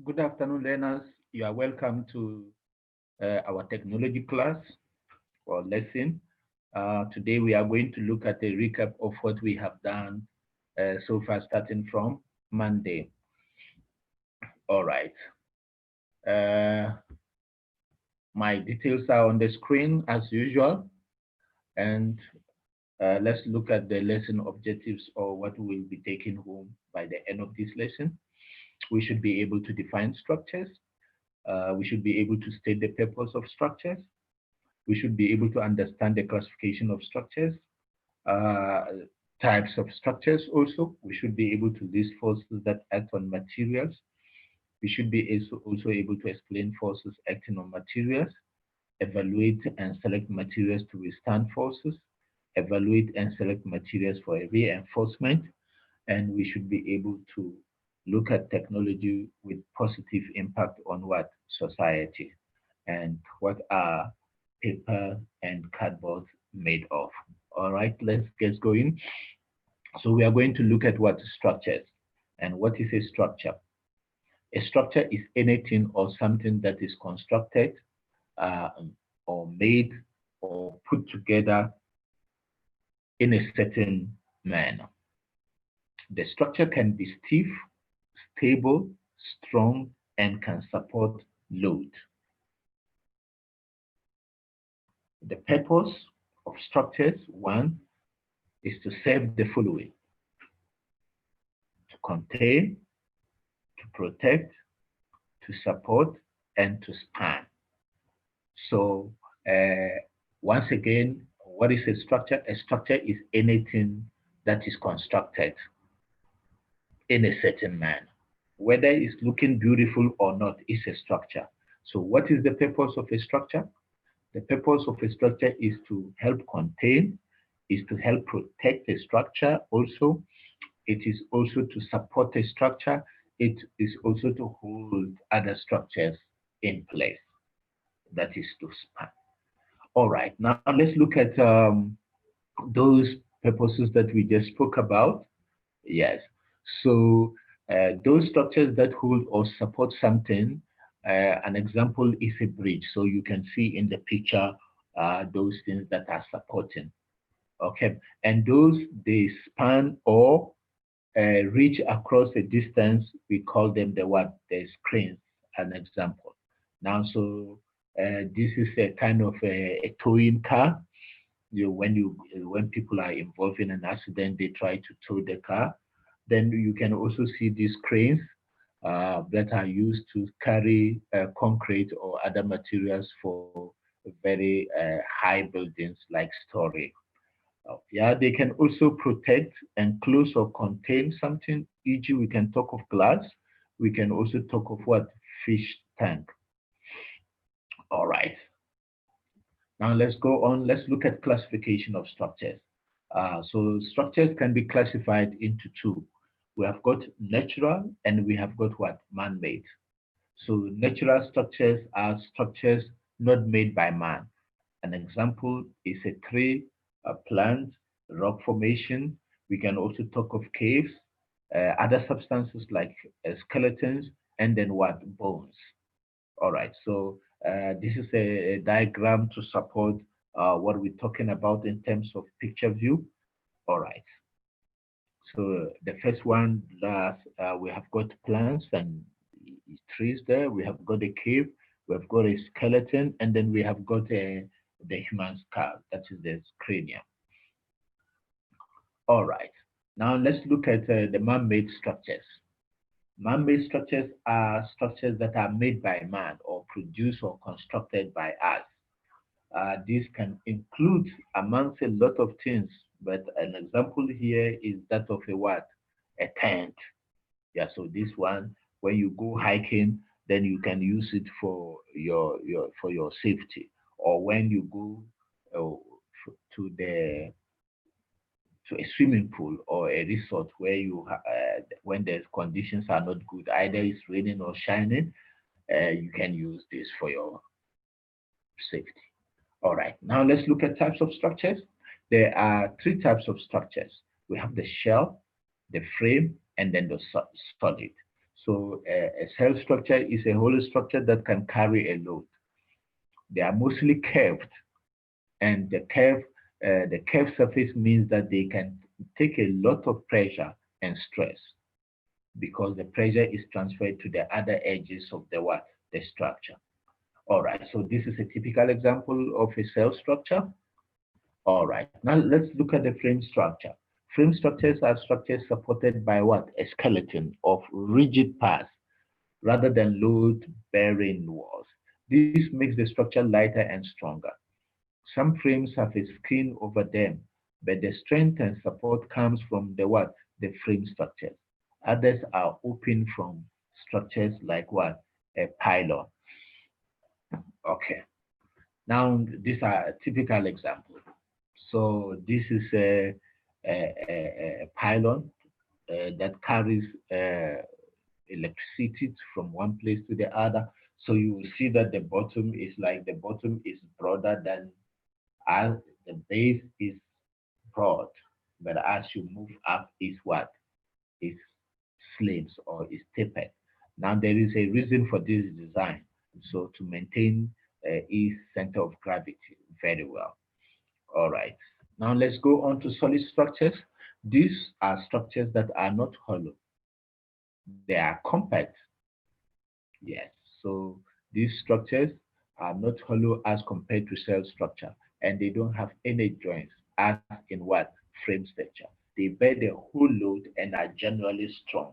Good afternoon, learners. You are welcome to our technology class or lesson. Today, we are going to look at a recap of what we have done so far, starting from Monday. All right. Uh, my details are on the screen as usual. And let's look at the lesson objectives or what we will be taking home by the end of this lesson. We should be able to define structures. We should be able to state the purpose of structures. We should be able to understand the classification of structures, uh, types of structures also. We should be able to list forces that act on materials. We should be also able to explain forces acting on materials, evaluate and select materials to withstand forces, evaluate and select materials for a reinforcement, and we should be able to look at technology with positive impact on what society and what are paper and cardboard made of. All right, let's get going. So we are going to look at what structures and what is a structure. A structure is anything or something that is constructed uh, or made or put together in a certain manner. The structure can be stiff, stable, strong, and can support load. The purpose of structures, one, is to serve the following: to contain, to protect, to support, and to span. So, once again, what is a structure? A structure is anything that is constructed in a certain manner. Whether it's looking beautiful or not is a structure. So, what is the purpose of a structure? The purpose of a structure is to help contain, is to help protect a structure also. It is also to support a structure. It is also to hold other structures in place. That is to span. All right, now let's look at those purposes that we just spoke about. Yes. So those structures that hold or support something, an example is a bridge. So you can see in the picture those things that are supporting. Okay. And those, they span or reach across a distance. We call them the what? The screens, an example. Now, so this is a kind of a towing car. When people are involved in an accident, they try to tow the car. Then you can also see these cranes that are used to carry concrete or other materials for very high buildings like storage. Yeah, they can also protect, enclose, or contain something. E.g., we can talk of glass. We can also talk of what? Fish tank. All right. Now let's go on. Let's look at classification of structures. So structures can be classified into two. We have got natural and we have got what? Man-made. So natural structures are structures not made by man. An example is a tree, a plant, rock formation. We can also talk of caves, other substances like skeletons, and then what? Bones. All right, so this is a diagram to support what we're talking about in terms of picture view. All right, so the first one, we have got plants and trees there. We have got a cave, we have got a skeleton, and then we have got the human skull, that is the cranium. All right, now let's look at the man-made structures. Man-made structures are structures that are made by man or produced or constructed by us. This can include amongst a lot of things, but an example here is that of a what? A tent. Yeah, so this one, when you go hiking, then you can use it for your safety. Or when you go to the to a swimming pool or a resort where when the conditions are not good, either it's raining or shining, you can use this for your safety. All right, now let's look at types of structures. There are three types of structures. We have the shell, the frame, and then the solid. So a cell structure is a hollow structure that can carry a load. They are mostly curved, and the curved surface means that they can take a lot of pressure and stress because the pressure is transferred to the other edges of the what? The structure. All right, so this is a typical example of a cell structure. All right, now let's look at the frame structure. Frame structures are structures supported by what? A skeleton of rigid parts rather than load-bearing walls. This makes the structure lighter and stronger. Some frames have a skin over them, but the strength and support comes from the what? The frame structures. Others are open from structures like what? A pylon. Okay. Now, these are a typical example. So this is a pylon that carries electricity from one place to the other. So you will see that the bottom is broader than as the base is broad, but as you move up is what? Is slants or is tapered. Now there is a reason for this design. So to maintain its center of gravity very well. All right. Now let's go on to solid structures. These are structures that are not hollow. They are compact. Yes. So these structures are not hollow as compared to cell structure, and they don't have any joints as in what? Frame structure. They bear the whole load and are generally strong.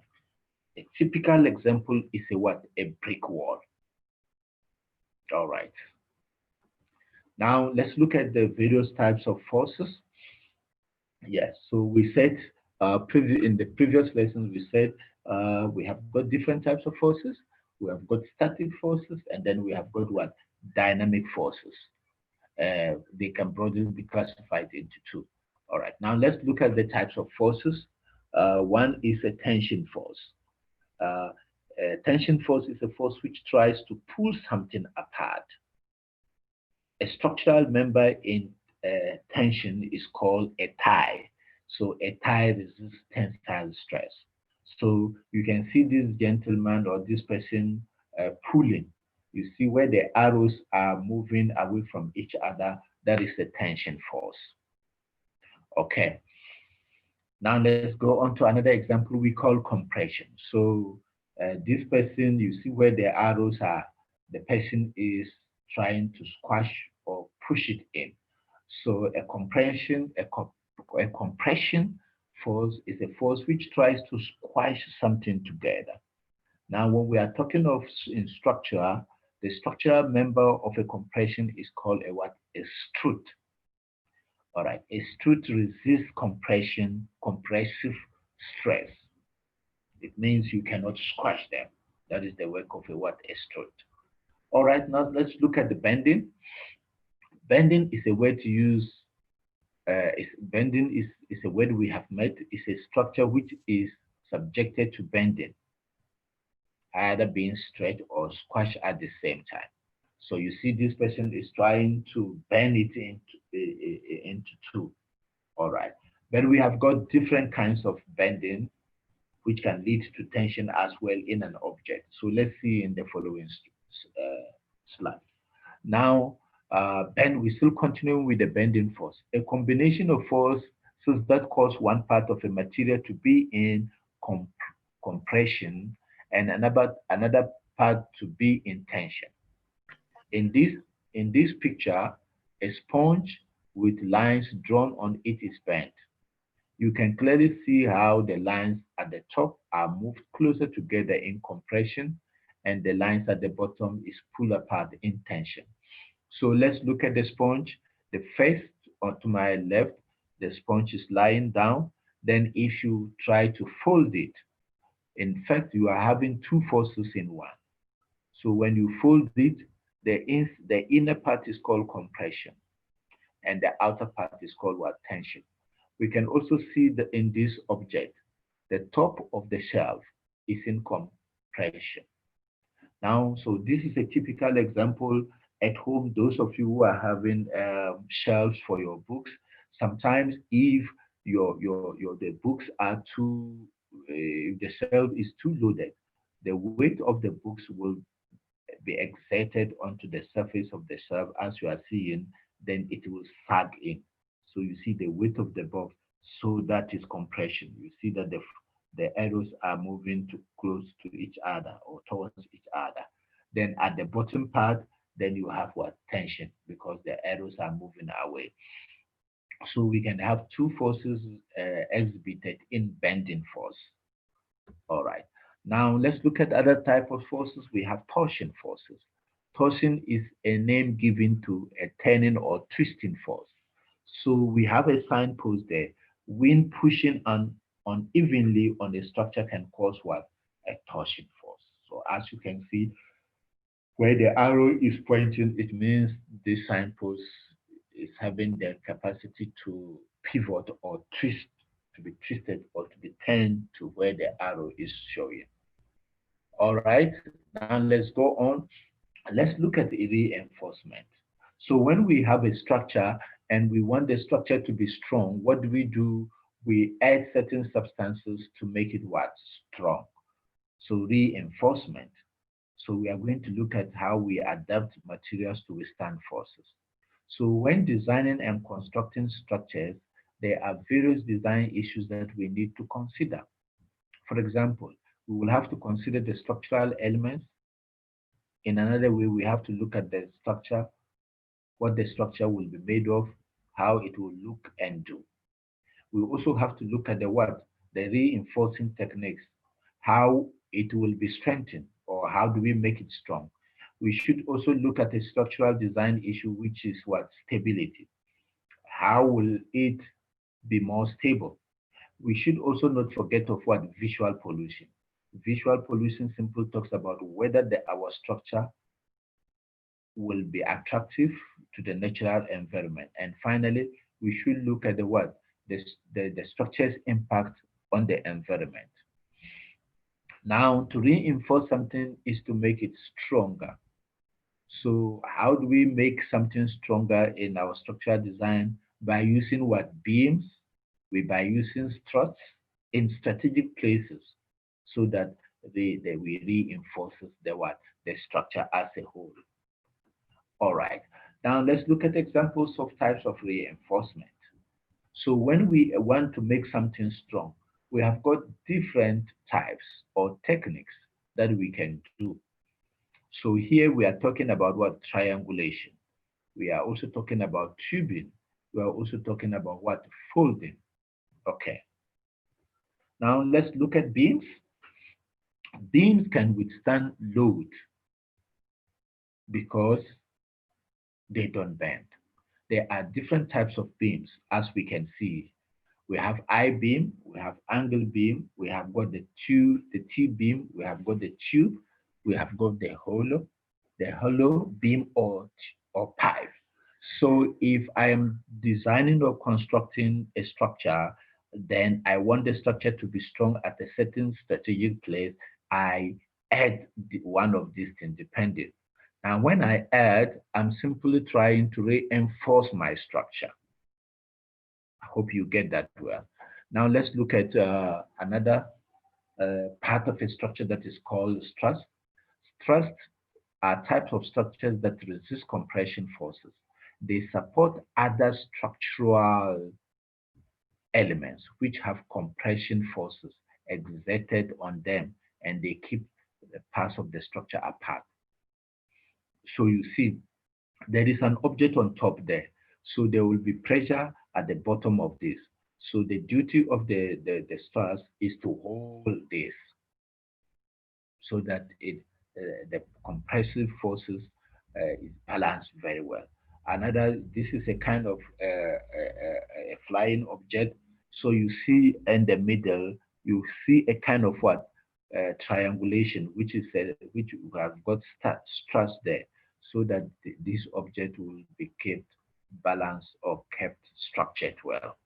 A typical example is a what? A brick wall. All right. Now let's look at the various types of forces. Yes, so we said in the previous lessons, we said we have got different types of forces. We have got static forces, and then we have got what? Dynamic forces. They can broadly be classified into two. All right, now let's look at the types of forces. One is a tension force. Uh, a tension force is a force which tries to pull something apart. A structural member in tension is called a tie. So a tie resists tensile stress. So you can see this gentleman or this person pulling. You see where the arrows are moving away from each other. That is a tension force. Okay. Now let's go on to another example we call compression. So this person, you see where the arrows are. The person is trying to squash or push it in. So a compression force is a force which tries to squash something together. Now, when we are talking of in structure, the structural member of a compression is called a what? A strut. All right, a strut resists compressive stress. It means you cannot squash them. That is the work of a what? A strut. All right, now let's look at the bending. Bending is a way to use bending is a word we have met. It's a structure which is subjected to bending, either being stretched or squashed at the same time. So you see this person is trying to bend it into two. All right. But we have got different kinds of bending which can lead to tension as well in an object. So let's see in the following slide. Now, we still continue with the bending force. A combination of forces that cause one part of a material to be in compression and another part to be in tension. In this picture, a sponge with lines drawn on it is bent. You can clearly see how the lines at the top are moved closer together in compression and the lines at the bottom is pulled apart in tension. So let's look at the sponge. The first to my left, the sponge is lying down. Then if you try to fold it, in fact, you are having two forces in one. So when you fold it, the inner part is called compression and the outer part is called what? Tension. We can also see that in this object, the top of the shelf is in compression. Now, so this is a typical example at home. Those of you who are having shelves for your books, sometimes if the books are if the shelf is too loaded, the weight of the books will be exerted onto the surface of the shelf as you are seeing, then it will sag in. So you see the weight of the box, so that is compression. You see that the arrows are moving to close to each other or towards each other. Then at the bottom part, then you have what? Tension, because the arrows are moving away. So we can have two forces exhibited in bending force. All right. Now let's look at other type of forces. We have torsion forces. Torsion is a name given to a turning or twisting force. So we have a signpost there. Wind pushing unevenly on a structure can cause what? A torsion force. So as you can see, where the arrow is pointing, it means this signpost is having the capacity to pivot or twist, to be twisted or to be turned to where the arrow is showing. All right, now let's go on. Let's look at the reinforcement. So when we have a structure and we want the structure to be strong, what do? We add certain substances to make it what? Strong. So reinforcement. So we are going to look at how we adapt materials to withstand forces. So when designing and constructing structures, there are various design issues that we need to consider. For example, we will have to consider the structural elements. In another way, we have to look at the structure, what the structure will be made of, how it will look and do. We also have to look at the what? The reinforcing techniques, how it will be strengthened or how do we make it strong. We should also look at a structural design issue, which is what? Stability. How will it be more stable? We should also not forget of what? Visual pollution. Visual pollution simply talks about whether our structure will be attractive to the natural environment. And finally, we should look at the what? The structure's impact on the environment. Now, to reinforce something is to make it stronger. So how do we make something stronger in our structural design? By using what? Beams, by using struts in strategic places so that we reinforces the what? The structure as a whole. All right. Now let's look at examples of types of reinforcement. So when we want to make something strong, we have got different types or techniques that we can do. So here we are talking about what? Triangulation. We are also talking about tubing. We are also talking about what? Folding. Okay. Now let's look at beams. Beams can withstand load because they don't bend. There are different types of beams, as we can see. We have I-beam, we have angle beam, we have got the T-beam, we have got the tube, we have got the hollow beam or pipe. So if I am designing or constructing a structure, then I want the structure to be strong at a certain strategic place, I add one of these things depending. And when I add, I'm simply trying to reinforce my structure. I hope you get that well. Now let's look at another part of a structure that is called struts. Struts are types of structures that resist compression forces. They support other structural elements which have compression forces exerted on them, and they keep the parts of the structure apart. So you see, there is an object on top there. So there will be pressure at the bottom of this. So the duty of the struts is to hold this so that the compressive forces is balanced very well. This is a kind of a flying object. So you see in the middle, you see a kind of what? Triangulation, which we have got struts there, so that this object will be kept balanced or kept structured well.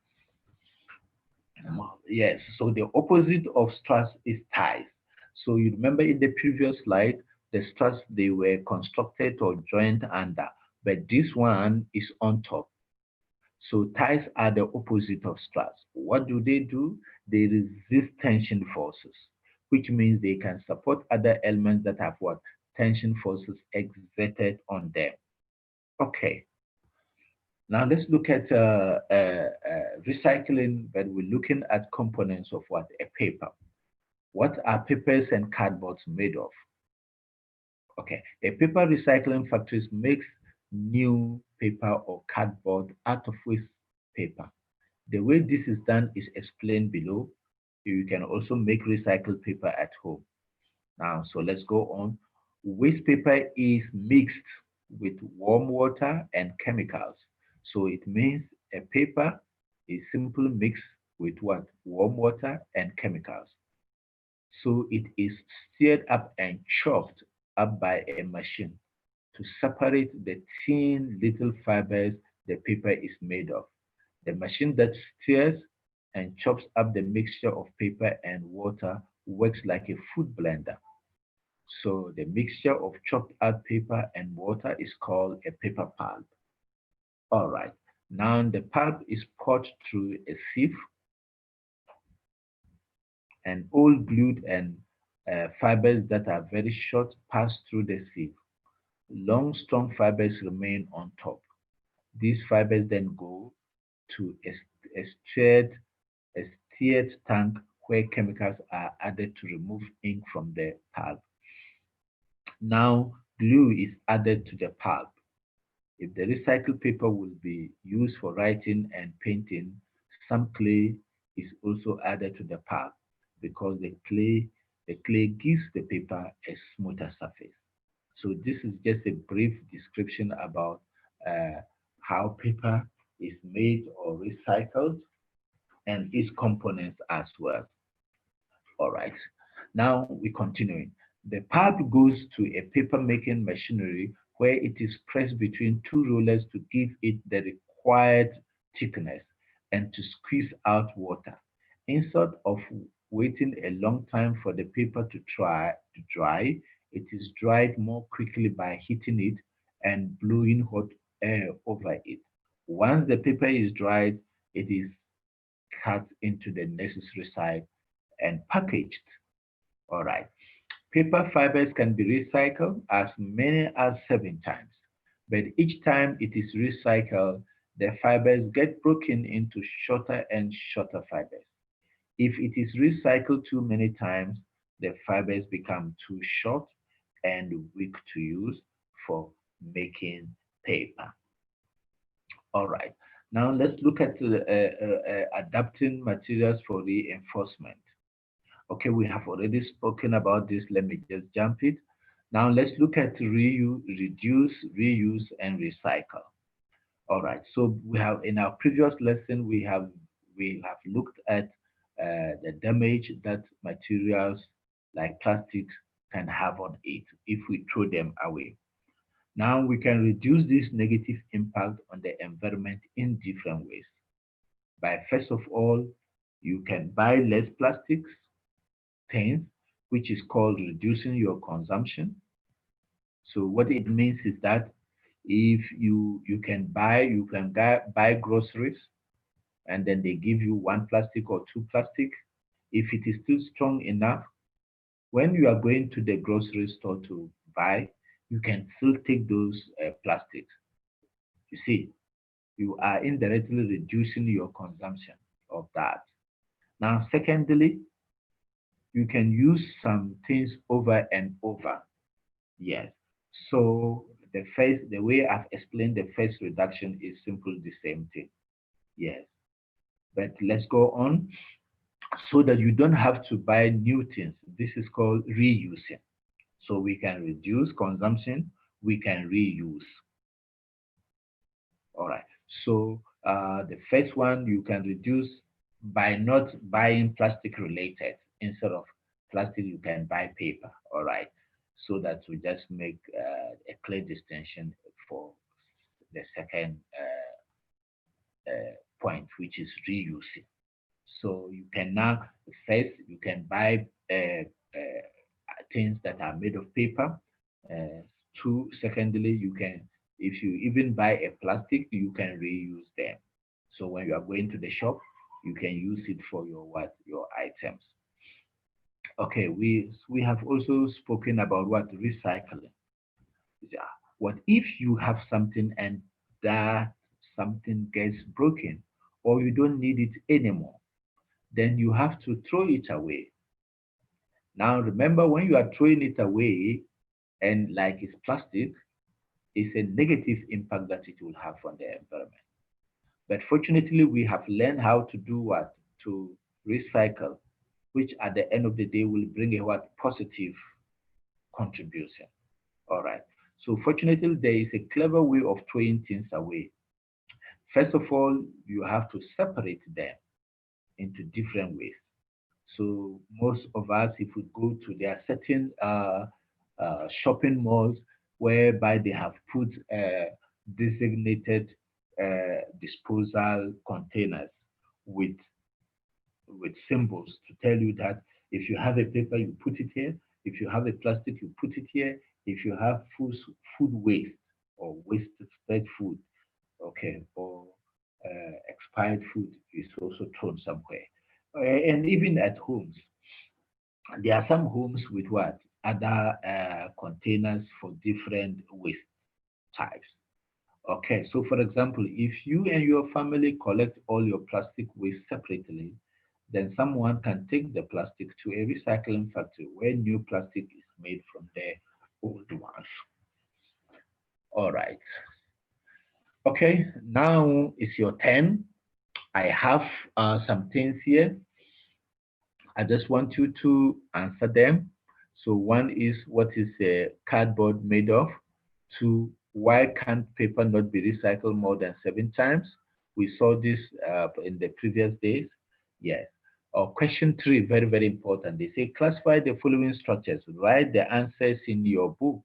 Yes, so the opposite of struts is ties. So you remember in the previous slide, the struts, they were constructed or joined under, but this one is on top. So ties are the opposite of struts. What do? They resist tension forces, which means they can support other elements that have what? Tension forces exerted on them. Okay. Now let's look at recycling, but we're looking at components of what? A paper. What are papers and cardboards made of? Okay, a paper recycling factory makes new paper or cardboard out of waste paper. The way this is done is explained below. You can also make recycled paper at home. Now, so let's go on. Waste paper is mixed with warm water and chemicals. So it means a paper is simply mixed with what? Warm water and chemicals. So it is stirred up and chopped up by a machine to separate the thin little fibers the paper is made of. The machine that stirs and chops up the mixture of paper and water works like a food blender. So the mixture of chopped out paper and water is called a paper pulp. All right. Now the pulp is poured through a sieve and all glued and fibers that are very short pass through the sieve. Long, strong fibers remain on top. These fibers then go to a stirred, a stirred tank where chemicals are added to remove ink from the pulp. Now, glue is added to the pulp. If the recycled paper will be used for writing and painting, some clay is also added to the pulp because the clay gives the paper a smoother surface. So this is just a brief description about uh, how paper is made or recycled and its components as well. All right. Now we continuing. The pulp goes to a paper making machinery where it is pressed between two rollers to give it the required thickness and to squeeze out water. Instead of waiting a long time for the paper to dry, it is dried more quickly by heating it and blowing hot air over it. Once the paper is dried, it is cut into the necessary size and packaged. All right. Paper fibers can be recycled as many as 7 times, but each time it is recycled, the fibers get broken into shorter and shorter fibers. If it is recycled too many times, the fibers become too short and weak to use for making paper. All right. Now let's look at adapting materials for reinforcement. Okay, we have already spoken about this. Let me just jump it. Now let's look at reduce, reuse, and recycle. All right. So we have in our previous lesson we have looked at the damage that materials like plastics can have on it if we throw them away. Now we can reduce this negative impact on the environment in different ways. By first of all, you can buy less plastics things, which is called reducing your consumption. So what it means is that if you can buy groceries and then they give you one plastic or two plastic, if it is still strong enough, when you are going to the grocery store to buy, you can still take those plastics. You see, you are indirectly reducing your consumption of that. Now, secondly, you can use some things over and over. Yes. So the way I've explained the first reduction is simply the same thing. Yes. But let's go on so that you don't have to buy new things. This is called reusing. So we can reduce consumption, we can reuse. All right. So the first one you can reduce by not buying plastic related. Instead of plastic, you can buy paper. All right. So that we just make a clear distinction for the second point, which is reusing. So you can now first you can buy things that are made of paper. Two, secondly, you can if you even buy a plastic, you can reuse them. So when you are going to the shop, you can use it for your items. Okay, we have also spoken about what recycling. Yeah. What if you have something and that something gets broken or you don't need it anymore? Then you have to throw it away. Now remember when you are throwing it away and like it's plastic, it's a negative impact that it will have on the environment. But fortunately, we have learned how to do what? To recycle, which at the end of the day will bring a what? Positive contribution. All right. So fortunately, there is a clever way of throwing things away. First of all, you have to separate them into different ways. So most of us, if we go to their certain shopping malls whereby they have put designated disposal containers with symbols to tell you that if you have a paper, you put it here. If you have a plastic, you put it here. If you have food waste or wasted food, okay, or expired food is also thrown somewhere. And even at homes, there are some homes with what? Other containers for different waste types. Okay, so for example, if you and your family collect all your plastic waste separately, then someone can take the plastic to a recycling factory where new plastic is made from the old ones. All right. Okay, now it's your turn. I have some things here. I just want you to answer them. So one is what is a cardboard made of? Two, why can't paper not be recycled more than 7 times? We saw this in the previous days. Yes. Or question three, very, very important. They say classify the following structures. Write the answers in your book.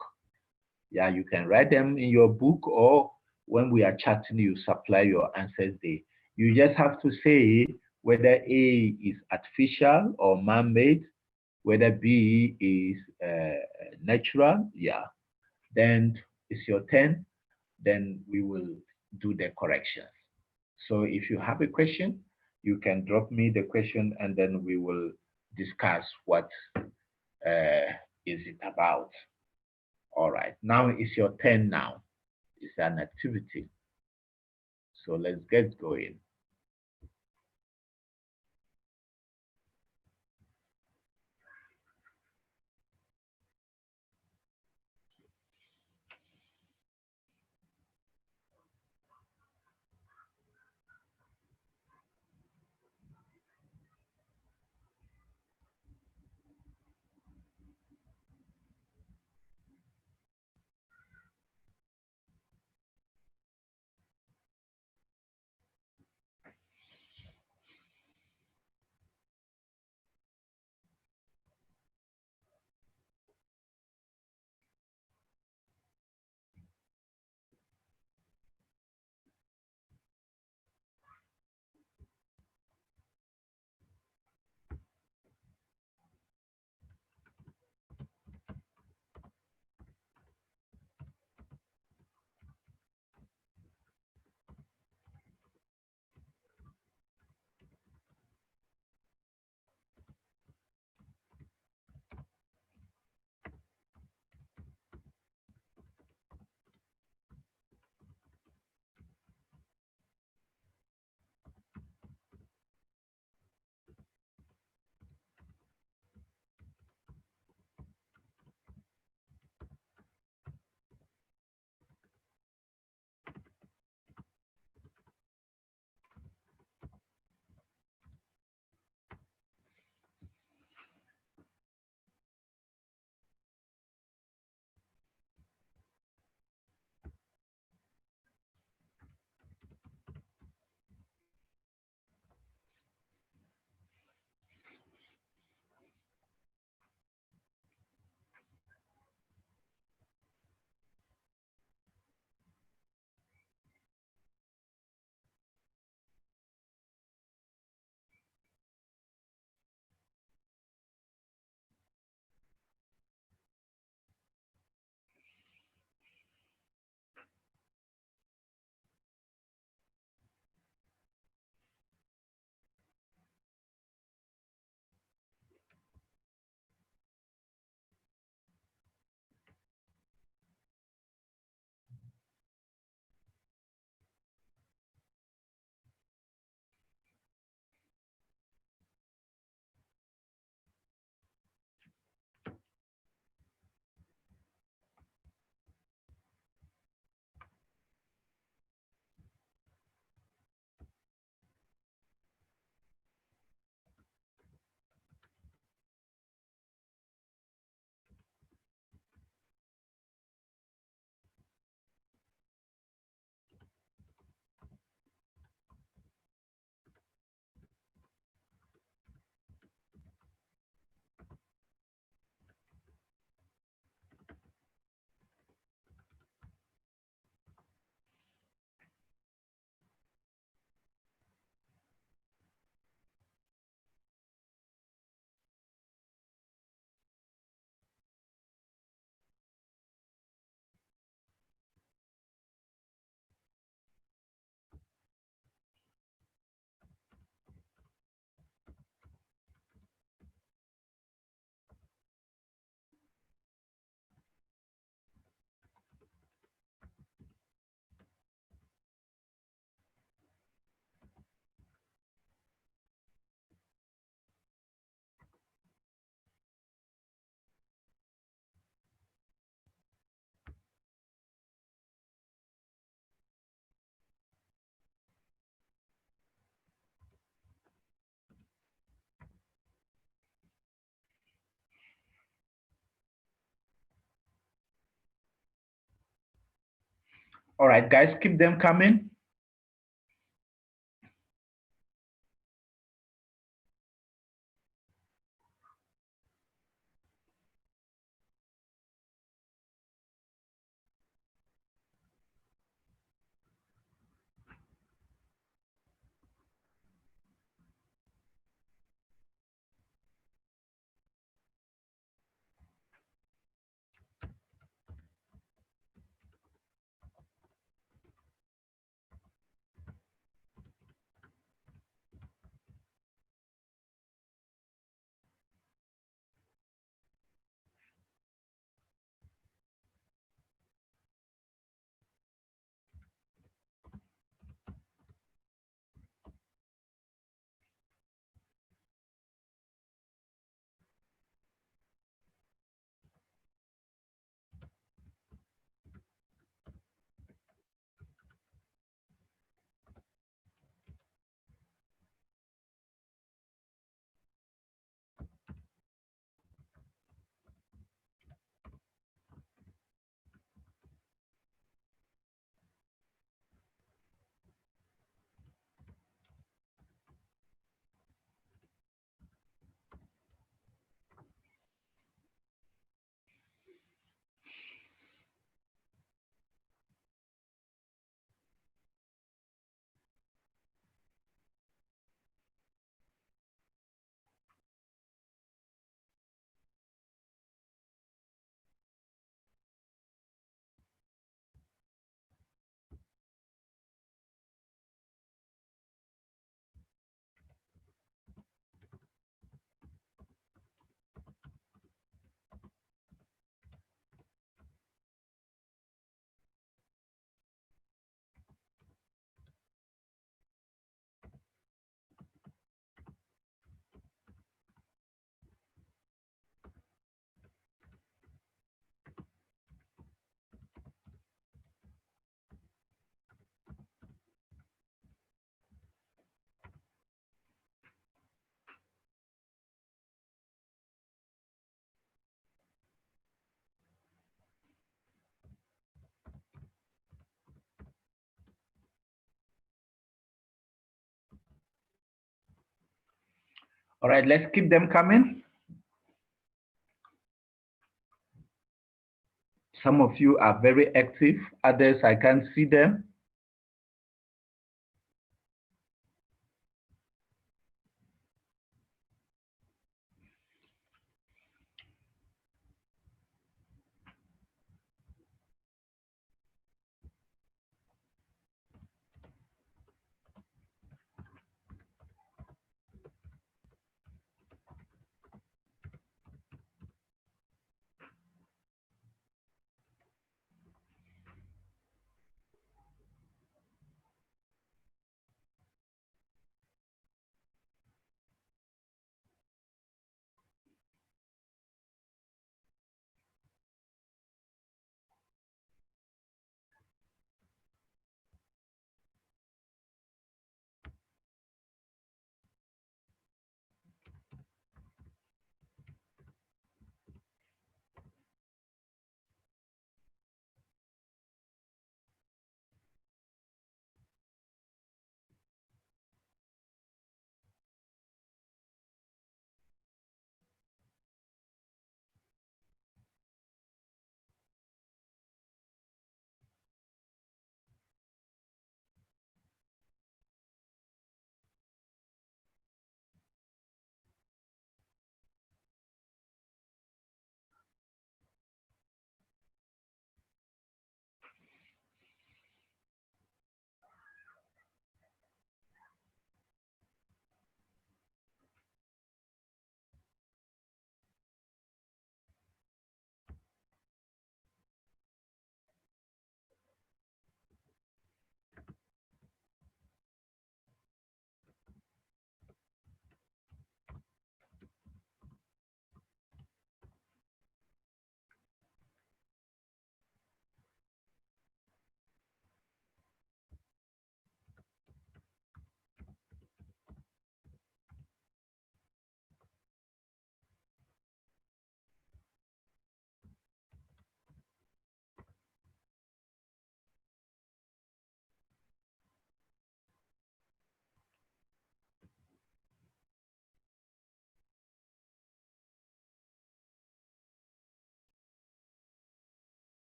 Yeah, you can write them in your book or when we are chatting, you supply your answers there. You just have to say whether A is artificial or man-made, whether B is natural. Yeah, then it's your turn. Then we will do the corrections. So if you have a question, you can drop me the question and then we will discuss what is it about. All right, now it's your turn now. It's an activity. So let's get going. All right, guys, keep them coming. All right, let's keep them coming. Some of you are very active, others I can't see them.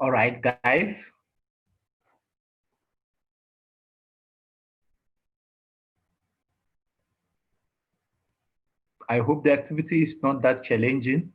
All right, guys. I hope the activity is not that challenging.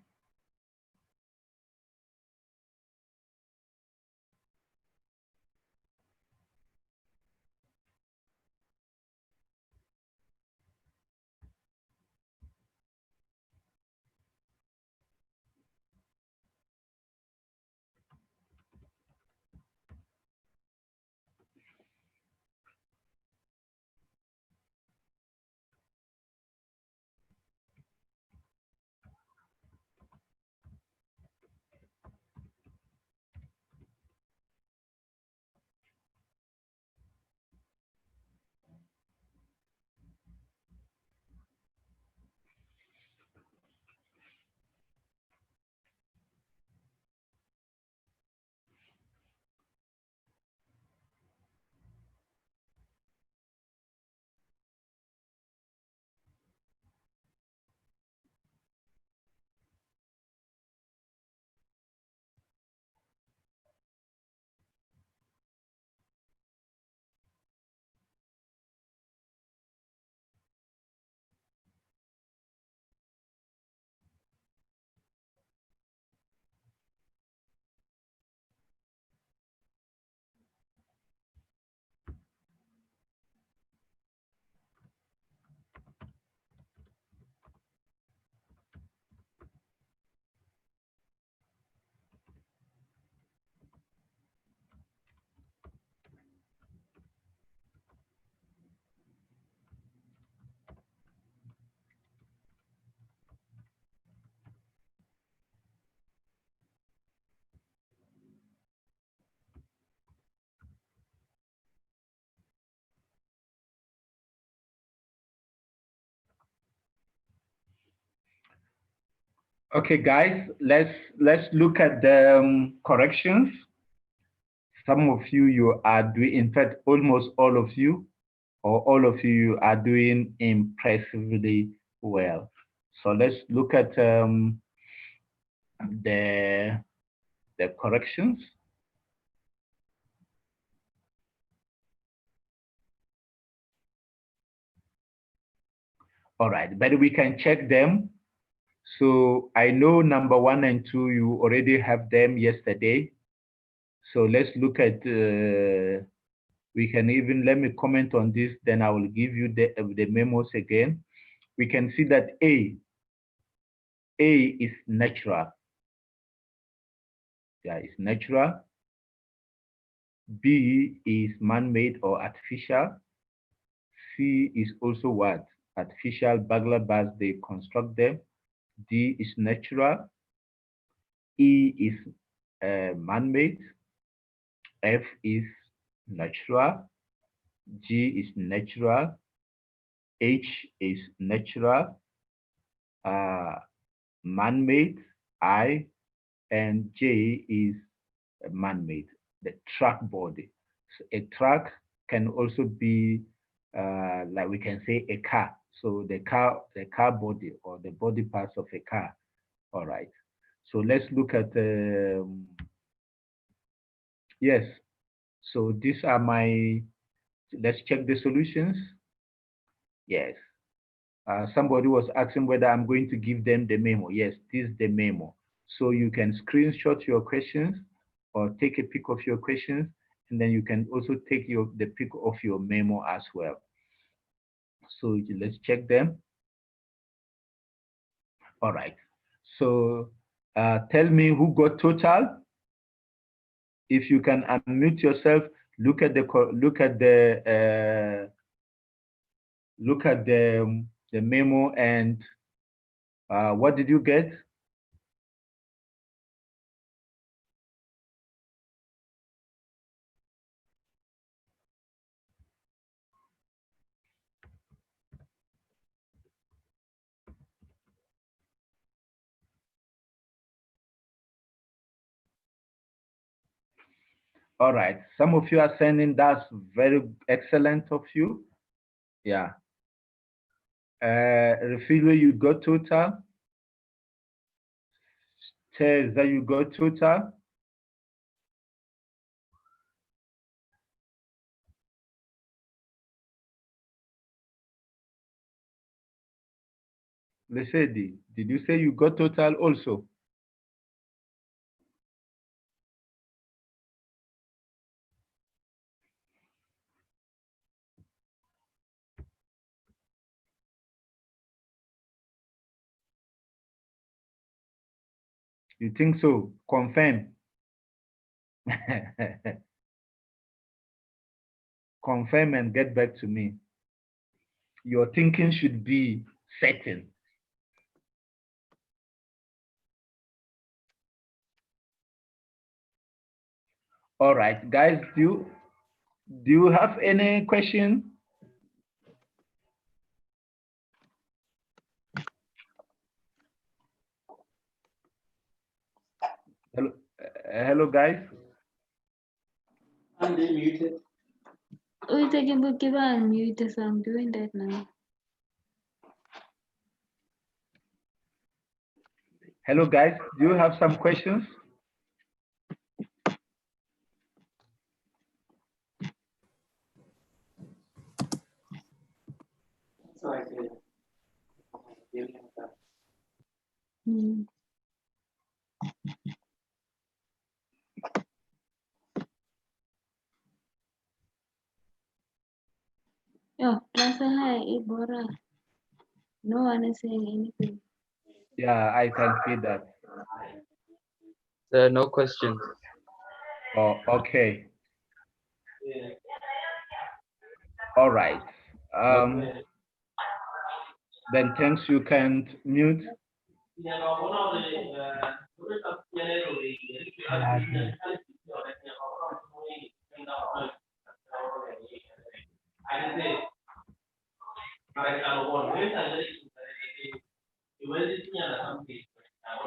Okay, guys, let's look at the corrections. Some of you are doing, in fact, almost all of you, or all of you are doing impressively well. So let's look at the corrections. All right, but we can check them. So I know number 1 and 2, you already have them yesterday. So let's look at, we can even, let me comment on this, then I will give you the memos again. We can see that A is natural. Yeah, it's natural. B is man-made or artificial. C is also what? Artificial burglar bars, they construct them. D is natural. E is man-made. F is natural. G is natural. H is natural. Man-made. I and J is man-made. The track body. So a track can also be like we can say a car. So the car body or the body parts of a car. All right. So let's look at yes. So these are my. Let's check the solutions. Yes. Somebody was asking whether I'm going to give them the memo. Yes, this is the memo. So you can screenshot your questions or take a pic of your questions, and then you can also take the pic of your memo as well. So let's check them. All right. So tell me who got total. If you can unmute yourself, look at the memo and what did you get? All right. Some of you are sending, that's very excellent of you. Yeah. Refilo, you got total. Says that you got total. Lesedi, did you say you got total also? You think so? Confirm. Confirm and get back to me. Your thinking should be certain. All right, guys, do you have any question? Hello, hello, guys. I'm muted. We taking book give unmute, so I'm doing that now. Hello, guys. Do you have some questions? So I said, Mm. Oh, plus hi, Ibora. No one is saying anything. Yeah, I can see that. There are no questions. Oh, okay. All right. Then thanks, you can mute.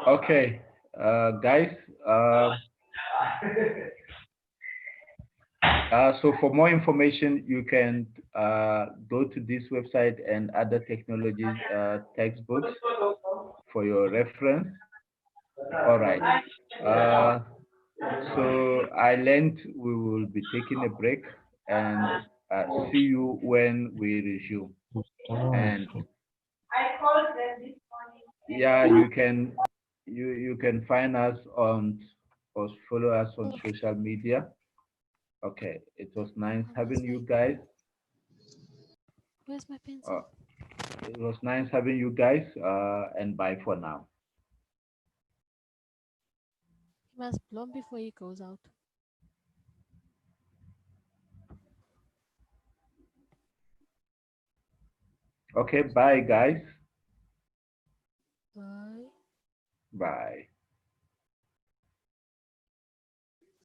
Okay, guys. So for more information, you can go to this website and other technologies textbooks for your reference. All right. So I learned we will be taking a break and see you when we resume. And yeah, you can find us on or follow us on social media. Okay, it was nice having you guys. Where's my pencil? It was nice having you guys, and bye for now. He must blow before he goes out. Okay, bye guys. Bye. Bye.